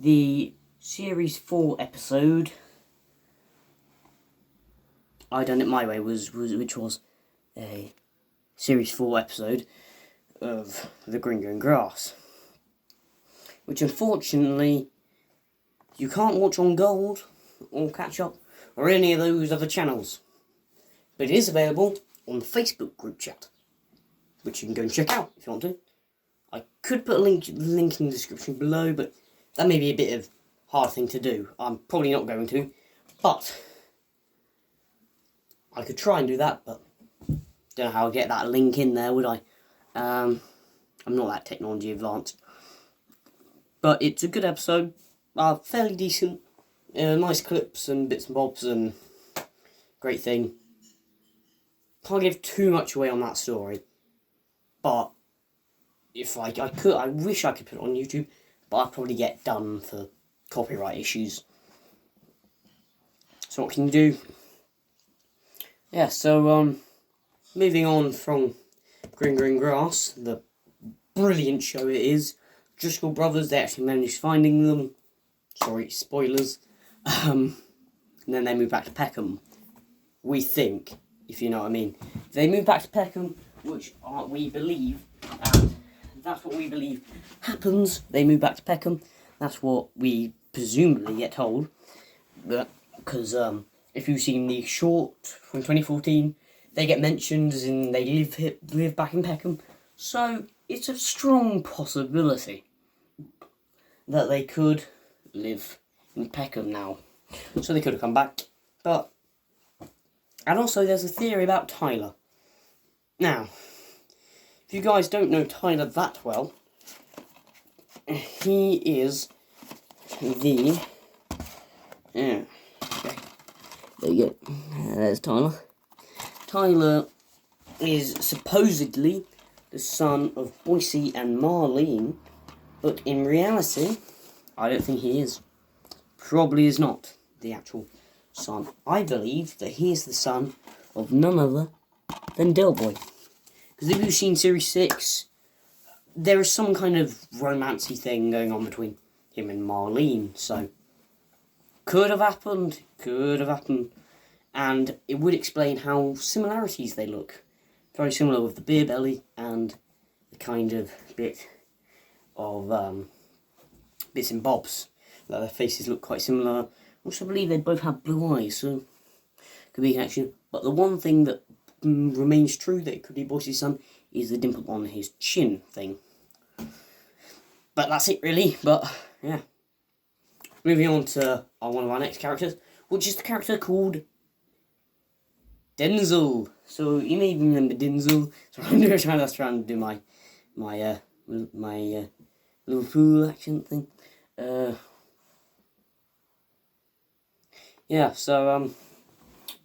the Series 4 episode, I Done It My Way, which was a Series 4 episode of The Green Grass, which unfortunately you can't watch on Gold or Catch Up or any of those other channels, but it is available on the Facebook group chat, which you can go and check out if you want to. I could put a link in the description below, but that may be a bit of hard thing to do. I'm probably not going to, but I could try and do that, but don't know how I'd get that link in there, would I? I'm not that technology advanced. But it's a good episode, fairly decent, nice clips and bits and bobs, and great thing. Can't give too much away on that story, but if I could, I wish I could put it on YouTube, but I'd probably get done for copyright issues. So what can you do? Yeah, so moving on from Green Grass, the brilliant show it is. Driscoll brothers, they actually managed finding them. Sorry, spoilers. And then they moved back to Peckham. We think, if you know what I mean. They moved back to Peckham, which we believe, and that's what we believe happens. They move back to Peckham. That's what we presumably get told. Because if you've seen the short from 2014, they get mentioned as in they live back in Peckham. So it's a strong possibility that they could live in Peckham now. So they could have come back. And also there's a theory about Tyler. Now, if you guys don't know Tyler that well, he is the... Yeah. Okay. There you go. There's Tyler. Tyler is supposedly the son of Boise and Marlene, but in reality, I don't think he is. Probably is not the actual son. I believe that he is the son of none other than Del Boy. Because if you've seen Series 6, there is some kind of romancy thing going on between him and Marlene, so could have happened, and it would explain how similarities they look. Very similar with the beer belly and the kind of bit of bits and bobs. That their faces look quite similar. Also, I believe they both have blue eyes, so could be a connection. But the one thing that remains true that it could be Boise's son is the dimple on his chin thing. But that's it, really. But yeah, moving on to one of our next characters, which is the character called Denzel. So you may remember Denzel. So I'm trying to do my Liverpool accent thing. Yeah, so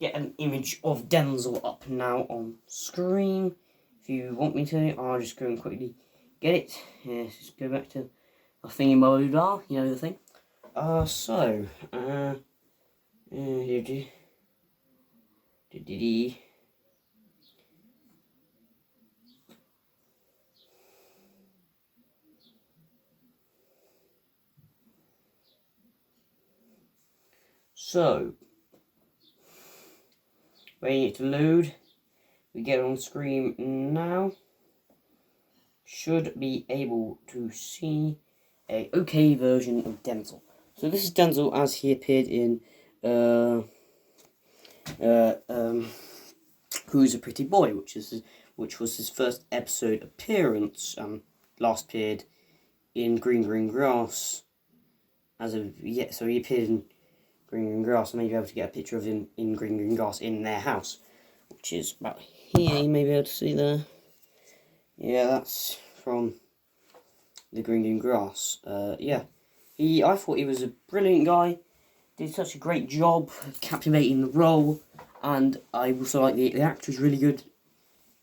get an image of Denzel up now on screen. If you want me to, I'll just go and quickly get it. Yeah, just go back to a thingy mode, you know the thing. So, waiting to load. We get it on screen now. Should be able to see a okay version of Denzel. So this is Denzel as he appeared in Who's a Pretty Boy, which was his first episode appearance. Last appeared in Green Grass. So he appeared in Green Grass. I may be able to get a picture of him in Green Grass in their house, which is about here. You may be able to see there. Yeah, that's from the Green Grass. Yeah, I thought he was a brilliant guy. Did such a great job captivating the role, and I also like the actor is really good.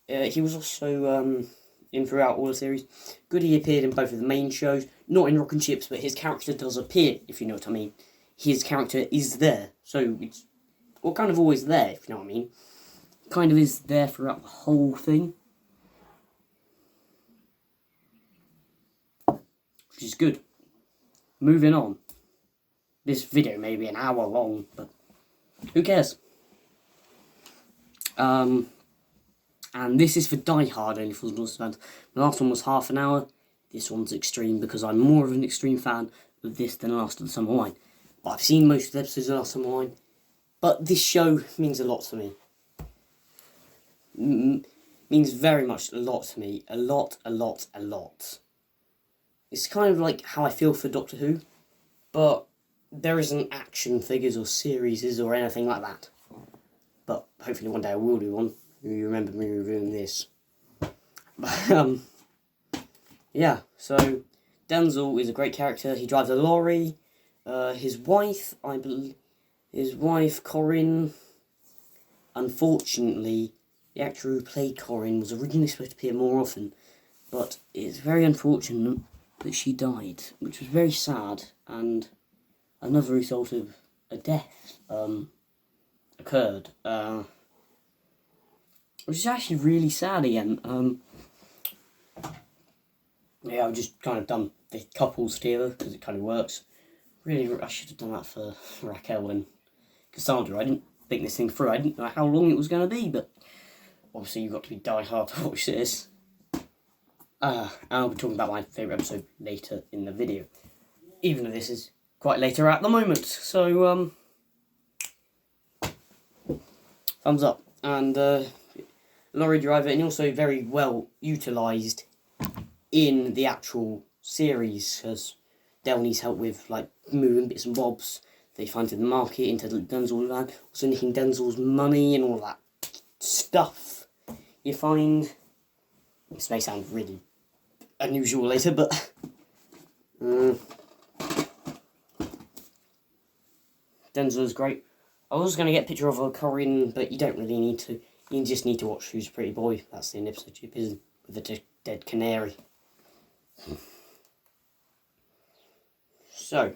He was also in throughout all the series. Good, he appeared in both of the main shows, not in Rock and Chips, but his character does appear, if you know what I mean. His character is there, so it's kind of always there, if you know what I mean. Kind of is there throughout the whole thing, which is good. Moving on. This video may be an hour long, but who cares? And this is for Die Hard, only for the fans. The last one was half an hour. This one's extreme because I'm more of an extreme fan of this than Last of the Summer Wine. But I've seen most of the episodes of Last Summer Wine. But this show means a lot to me. Means very much a lot to me. A lot. It's kind of like how I feel for Doctor Who. But there isn't action figures or series or anything like that. But hopefully one day I will do one. You remember me reviewing this. Yeah, so Denzel is a great character. He drives a lorry. His wife, Corinne, unfortunately, the actor who played Corinne was originally supposed to appear more often, but it's very unfortunate that she died, which was very sad, and another result of a death occurred, which is actually really sad again. Yeah, I've just kind of done the couples together because it kind of works. Really, I should have done that for Raquel and Cassandra. I didn't think this thing through. I didn't know how long it was going to be, but obviously you've got to be die-hard to watch this. And I'll be talking about my favourite episode later in the video, even though this is quite later at the moment. So, thumbs up. And lorry driver, and also very well utilised in the actual series, because Del needs help with like moving bits and bobs they find in the market into Denzel's van, also nicking Denzel's money and all that stuff you find. This may sound really unusual later, but Denzel's great. I was going to get a picture of a Corinne, but you don't really need to. You just need to watch Who's a Pretty Boy. That's the episode 2 with the dead canary. So,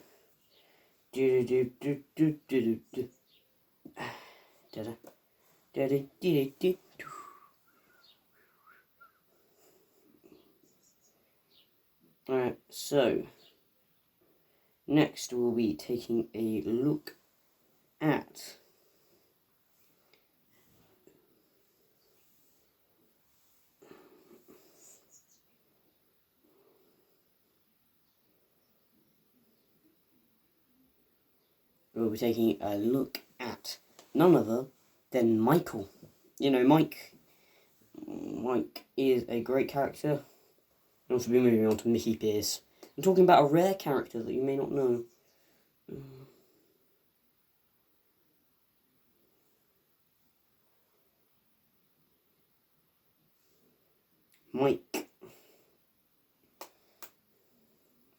alright, so next we'll be taking a look at none other than Michael. You know, Mike is a great character. And also be moving on to Mickey Pierce. I'm talking about a rare character that you may not know.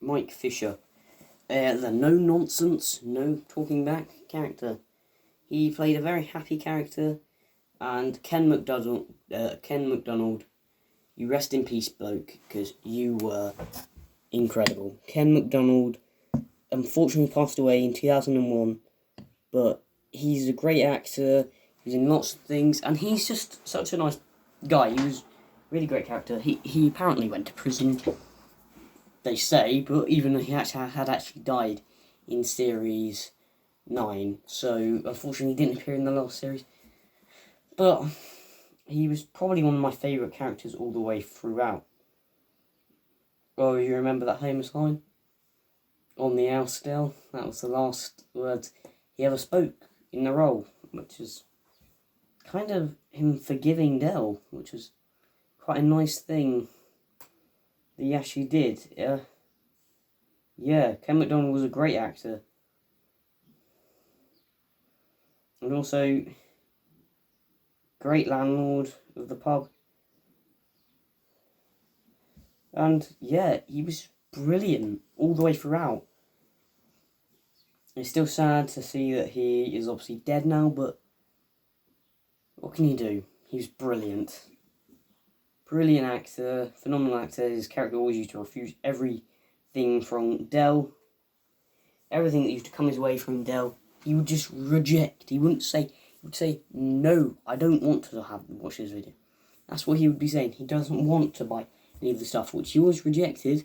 Mike Fisher. The no-nonsense, no-talking-back character. He played a very happy character, and Ken McDonald, you rest in peace, bloke, because you were incredible. Ken McDonald unfortunately passed away in 2001, but he's a great actor, he's in lots of things, and he's just such a nice guy. He was a really great character. He apparently went to prison, they say, but even though he had actually died in Series 9, so unfortunately he didn't appear in the last series. But he was probably one of my favourite characters all the way throughout. Oh, you remember that famous line? On the house, Del? That was the last words he ever spoke in the role, which is kind of him forgiving Del, which was quite a nice thing that he actually did. Yeah, Ken McDonald was a great actor. And also, great landlord of the pub. And yeah, he was brilliant all the way throughout. It's still sad to see that he is obviously dead now, but what can you do? He's brilliant. Brilliant actor, phenomenal actor. His character always used to refuse everything from Del. Everything that used to come his way from Del, he would just reject. He would say, no, I don't want to watch this video. That's what he would be saying. He doesn't want to buy any of the stuff, which he always rejected.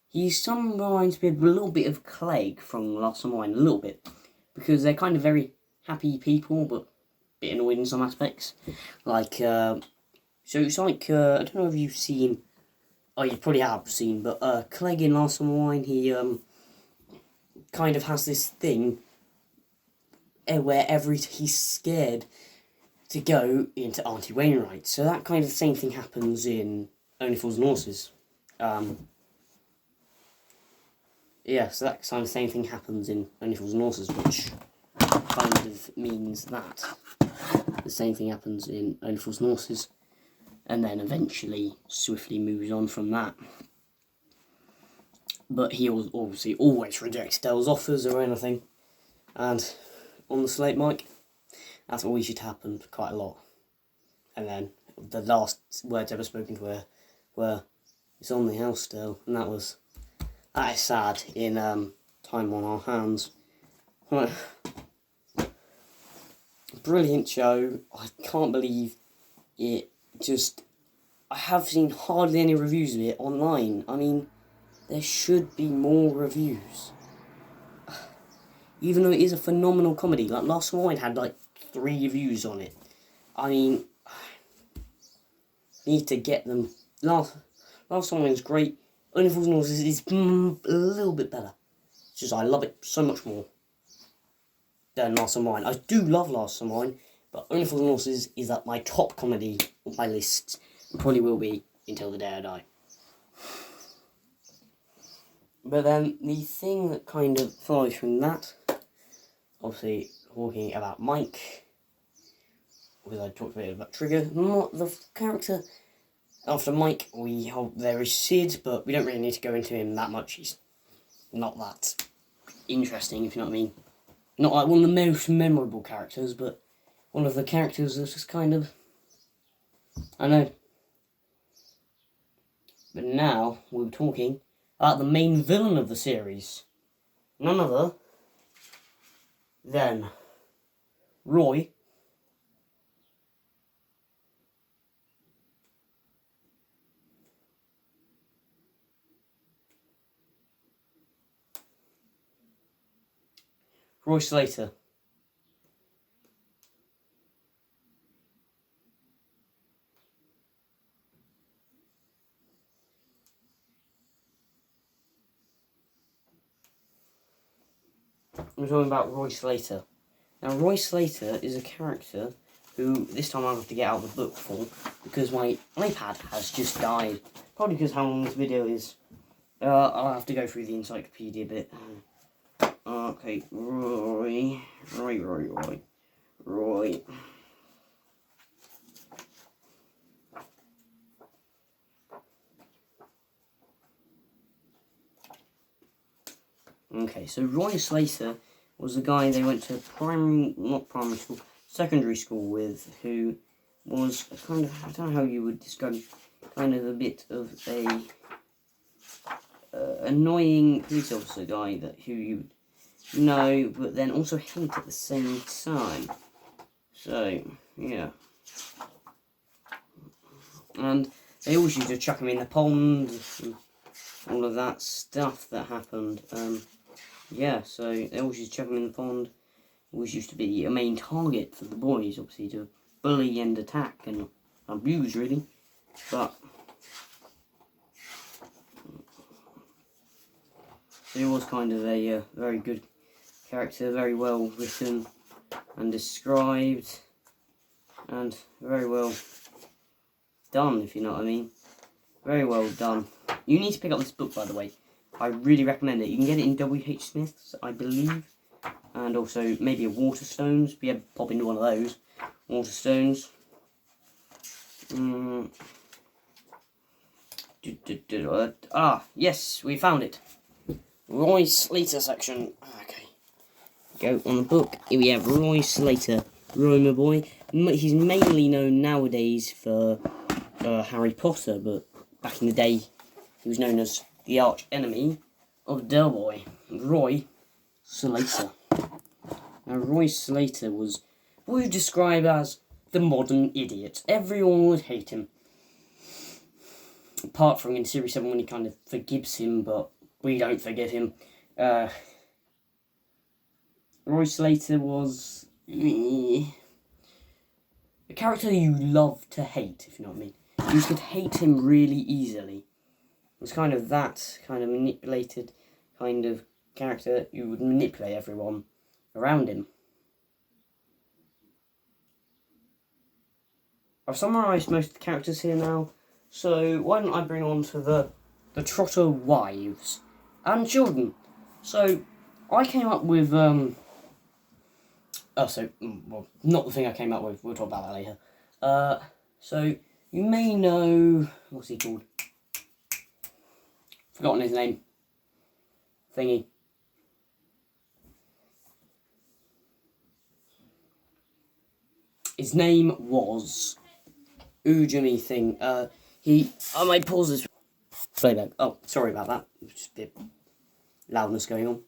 he some reminds me of a little bit of Clegg from Last of Mine, a little bit, because they're kind of very happy people, but a bit annoyed in some aspects. Like, so it's like, I don't know if you've seen, oh, you probably have seen, but Clegg in Last of Mine, he kind of has this thing where he's scared to go into Auntie Wainwright. So that kind of same thing happens in Only Fools and Horses. Yeah, so that kind of same thing happens in Only Fools and Horses, which kind of means that the same thing happens in Only Fools and Horses, and then eventually swiftly moves on from that. But he obviously always rejects Dell's offers or anything, and on the Slate mic, that's always used to happen quite a lot. And then the last words ever spoken to her were, "It's on the house still," and that is sad in Time on Our Hands. Brilliant show. I can't believe it. I have seen hardly any reviews of it online. I mean, there should be more reviews. Even though it is a phenomenal comedy, like Last of Mine had like 3 reviews on it. I mean, need to get them. Last of Mine's great. Only Fools and Horses is a little bit better. It's just I love it so much more than Last of Mine. I do love Last of Mine, but Only Fools and Horses is at my top comedy on my list. And probably will be until the day I die. But then the thing that kind of follows from that, obviously talking about Mike, because I talked a bit about Trigger, not the character. After Mike, there is Sid, but we don't really need to go into him that much. He's not that interesting, if you know what I mean. Not like one of the most memorable characters, but one of the characters that's just kind of, I know. But now we're talking about the main villain of the series. None other than Roy Slater. We're talking about Roy Slater. Now, Roy Slater is a character who this time I'll have to get out the book for, because my iPad has just died. Probably because how long this video is. I'll have to go through the encyclopedia bit. Okay, Roy. Okay, so Roy Slater was the guy they went to secondary school with, who was a kind of, I don't know how you would describe, kind of a bit of a annoying police officer guy who you know, but then also hate at the same time. So, yeah. And they always used to chuck him in the pond, and all of that stuff that happened. Yeah, so they always used to chuck him in the pond. Always used to be a main target for the boys, obviously, to bully and attack and abuse, really. But he was kind of a very good character, very well written and described, and very well done, if you know what I mean. Very well done. You need to pick up this book, by the way. I really recommend it. You can get it in W.H. Smith's, I believe, and also maybe a Waterstones. Be able to pop into one of those. Waterstones. Yes, we found it. Roy Slater section. Okay. Go on the book. Here we have Roy Slater. Roy, my boy. He's mainly known nowadays for Harry Potter, but back in the day, he was known as the arch enemy of Del Boy, Roy Slater. Now, Roy Slater was what we would describe as the modern idiot. Everyone would hate him. Apart from in Series 7 when he kind of forgives him, but we don't forgive him. Roy Slater was a character you love to hate, if you know what I mean. You could hate him really easily. It was kind of that kind of manipulated kind of character. You would manipulate everyone around him. I've summarised most of the characters here now, so why don't I bring on to the Trotter wives and children. So I came up with well, not the thing I came up with. We'll talk about that later. So you may know, what's he called? Forgotten his name. Thingy. His name was Ujimi thing. I might pause this playback. Oh, sorry about that. Just a bit loudness going on.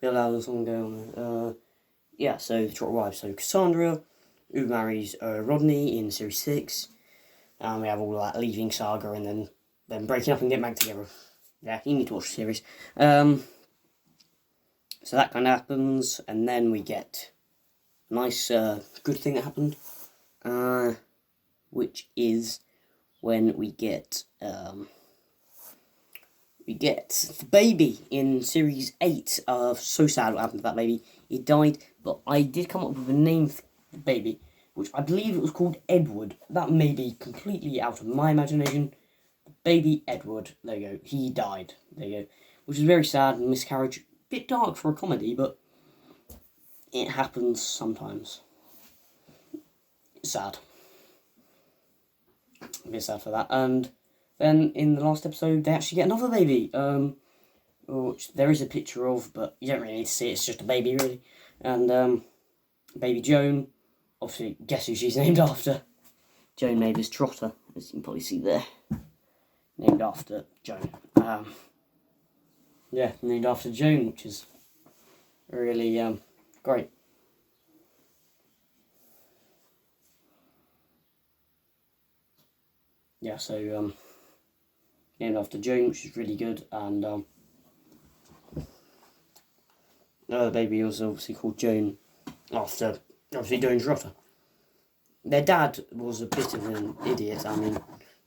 Bit of loudness going on. Yeah, so the Trotter wives. So Cassandra, who marries Rodney in series 6. We have all that leaving saga and then them breaking up and getting back together. Yeah, you need to watch the series. So that kind of happens, and then we get a nice, good thing that happened, which is when we get the baby in series 8. So sad what happened to that baby. He died, but I did come up with a name for the baby, which I believe it was called Edward. That may be completely out of my imagination. Baby Edward, there you go, he died, there you go, which is very sad and miscarriage. Bit dark for a comedy, but it happens sometimes. It's sad. A bit sad for that. And then in the last episode, they actually get another baby, which there is a picture of, but you don't really need to see it. It's just a baby, really. And baby Joan, obviously, guess who she's named after? Joan Mavis Trotter, as you can probably see there. Named after Joan. Yeah, named after Joan, which is really great. Yeah, so named after Joan, which is really good, and the baby was obviously called Joan after obviously Joan Trotter. Their dad was a bit of an idiot. I mean,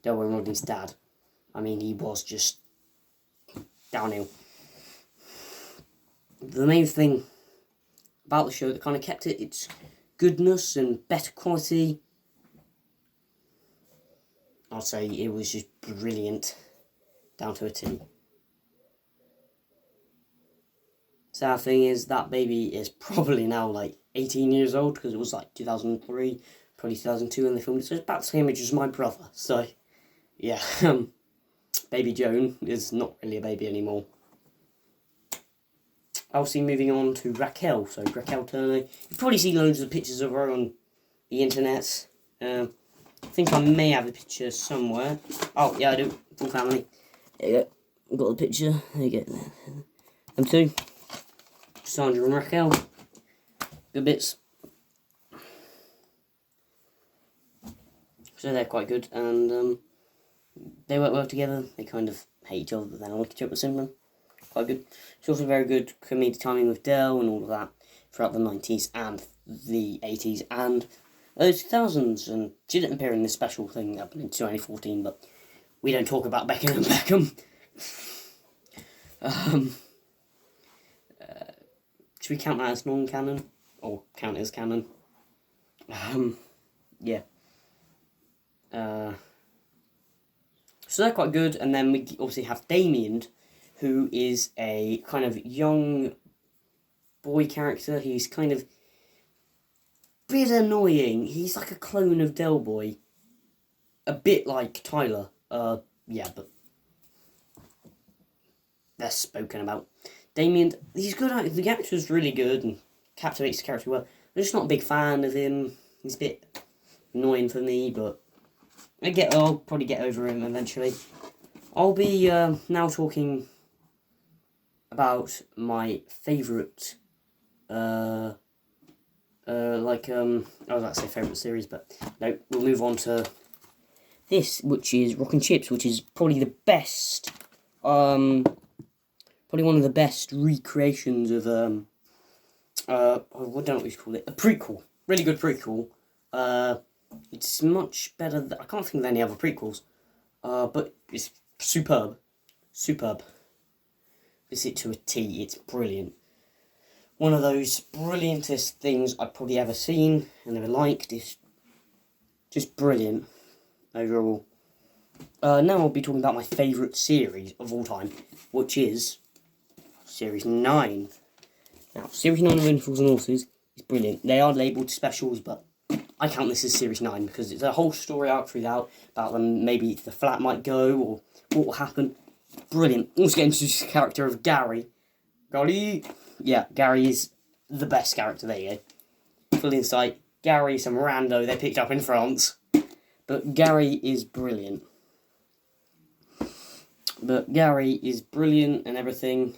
Delroy and Rodney's dad. I mean, he was just downhill. The main thing about the show that kind of kept it, its goodness and better quality, I'd say it was just brilliant, down to a T. Sad thing is, that baby is probably now like 18 years old, because it was like 2003, probably 2002 when they filmed it, so it's about the same age as my brother, so yeah, baby Joan is not really a baby anymore. Obviously, moving on to Raquel. So Raquel Turner, you probably see loads of pictures of her on the internet. I think I may have a picture somewhere. Oh yeah, I do. Full family. There you go. I've got the picture. There you go. Them two, Sandra and Raquel. Good bits. So they're quite good, and they work well together. They kind of hate each other, but then like each other similar. Quite good. It's also very good comedic timing with Del and all of that throughout the 90s and the 80s and the 2000s. And she didn't appear in this special thing that happened in 2014, but we don't talk about Beckham and Beckham. Should we count that as non-canon? Or count it as canon? Yeah. So they're quite good, and then we obviously have Damien, who is a kind of young boy character. He's kind of a bit annoying. He's like a clone of Del Boy. A bit like Tyler. Yeah, but they're spoken about. Damien, he's good. The actor's really good and captivates the character well. I'm just not a big fan of him. He's a bit annoying for me, but I'll probably get over him eventually. I'll be now talking about my favourite, I was about to say favourite series, but no, we'll move on to this, which is Rock and Chips, which is probably the best, probably one of the best recreations of, I don't know what you call it, a prequel, really good prequel. It's much better I can't think of any other prequels, but it's superb. It's it to a T, it's brilliant. One of those brilliantest things I've probably ever seen and ever liked. It's just brilliant overall. Now I'll be talking about my favourite series of all time, which is Series 9. Now, Series 9 of Only Fools and Horses is brilliant. They are labelled specials, but I count this as Series 9 because it's a whole story arc throughout about them. Maybe the flat might go or what will happen. Brilliant. Also get introduced to the character of Gary. Yeah, Gary is the best character. There you go. Full insight. Gary, some rando they picked up in France. But Gary is brilliant. And everything.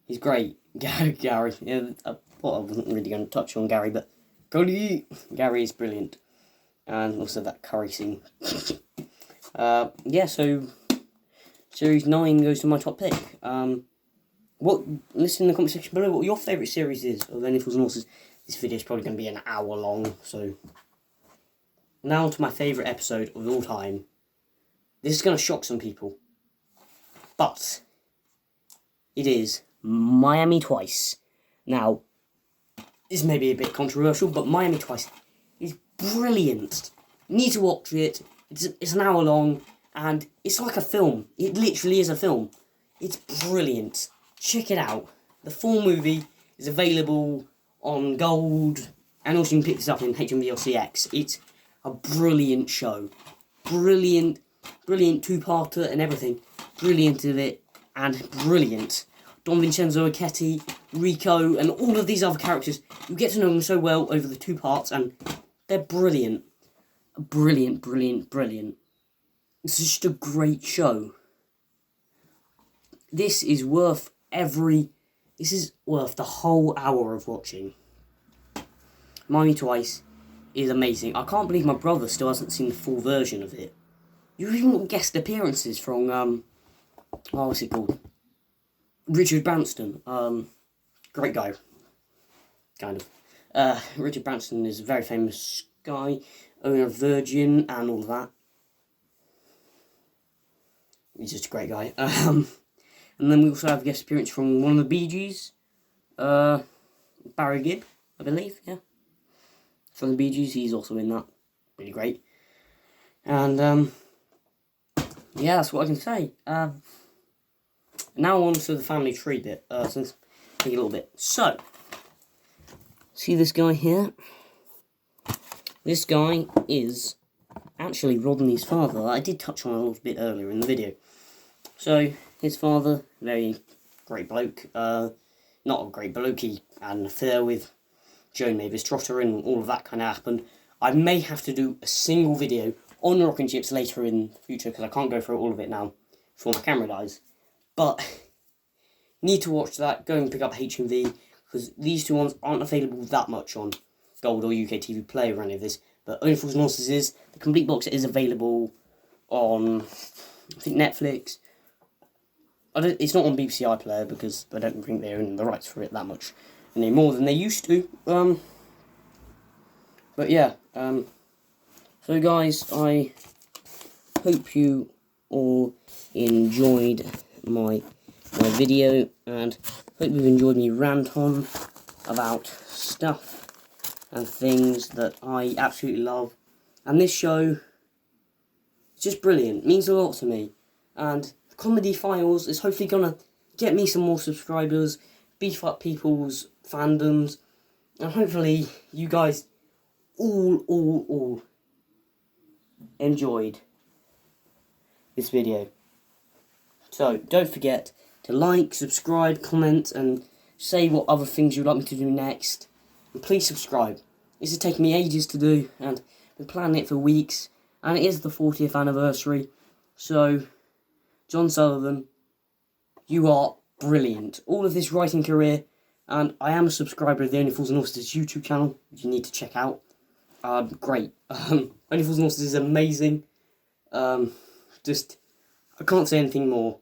He's great. Gary. Yeah, I thought I wasn't really going to touch on Gary, but Gary is brilliant. And also that curry scene. Yeah, so Series 9 goes to my top pick. Listen in the comment section below what your favourite series is of Only Fools and Horses. This video is probably going to be an hour long, so now to my favourite episode of all time. This is going to shock some people, but it is Miami Twice. Now, this may be a bit controversial, but Miami Twice is brilliant. You need to watch it. It's an hour long, and it's like a film. It literally is a film. It's brilliant. Check it out. The full movie is available on Gold, and also you can pick this up in HMV or CX. It's a brilliant show. Brilliant two-parter and everything. Brilliant of it, and brilliant. Don Vincenzo Acchetti, Rico, and all of these other characters, you get to know them so well over the 2 parts, and they're brilliant. Brilliant. It's just a great show. This is worth the whole hour of watching. Miami Twice is amazing. I can't believe my brother still hasn't seen the full version of it. You even got guest appearances from, what's it called? Richard Branson. Great guy. Kind of. Richard Branson is a very famous guy, owner of Virgin and all that. He's just a great guy. And then we also have a guest appearance from one of the Bee Gees. Barry Gibb, I believe, yeah. From the Bee Gees, he's also in that. Really great. And, yeah, that's what I can say. Now on to the family tree bit, since I think a little bit. So, see this guy here? This guy is actually Rodney's father. I did touch on it a little bit earlier in the video. So, his father, very great bloke. Not a great bloke, he had an affair with Joan Mavis Trotter and all of that kind of happened. I may have to do a single video on Rock and Chips later in the future because I can't go through all of it now before my camera dies. But, need to watch that, go and pick up HMV because these 2 ones aren't available that much on Gold or UK TV Play or any of this. But Only Fools and Horses is. The complete box is available on, I think, Netflix. It's not on BBC iPlayer because I don't think they own the rights for it that much any more than they used to. But yeah. So guys, I hope you all enjoyed my video and hope you've enjoyed me rant on about stuff and things that I absolutely love. And this show is just brilliant. It means a lot to me. And Comedy Files is hopefully gonna get me some more subscribers, beef up people's fandoms, and hopefully you guys all enjoyed this video. So don't forget to like, subscribe, comment, and say what other things you'd like me to do next. And please subscribe. This has taken me ages to do, and I've been planning it for weeks, and it is the 40th anniversary, so John Sullivan, you are brilliant. All of this writing career, and I am a subscriber of the Only Fools and Horses YouTube channel, which you need to check out. great. Only Fools and Horses is amazing. Just, I can't say anything more.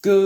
Goodbye.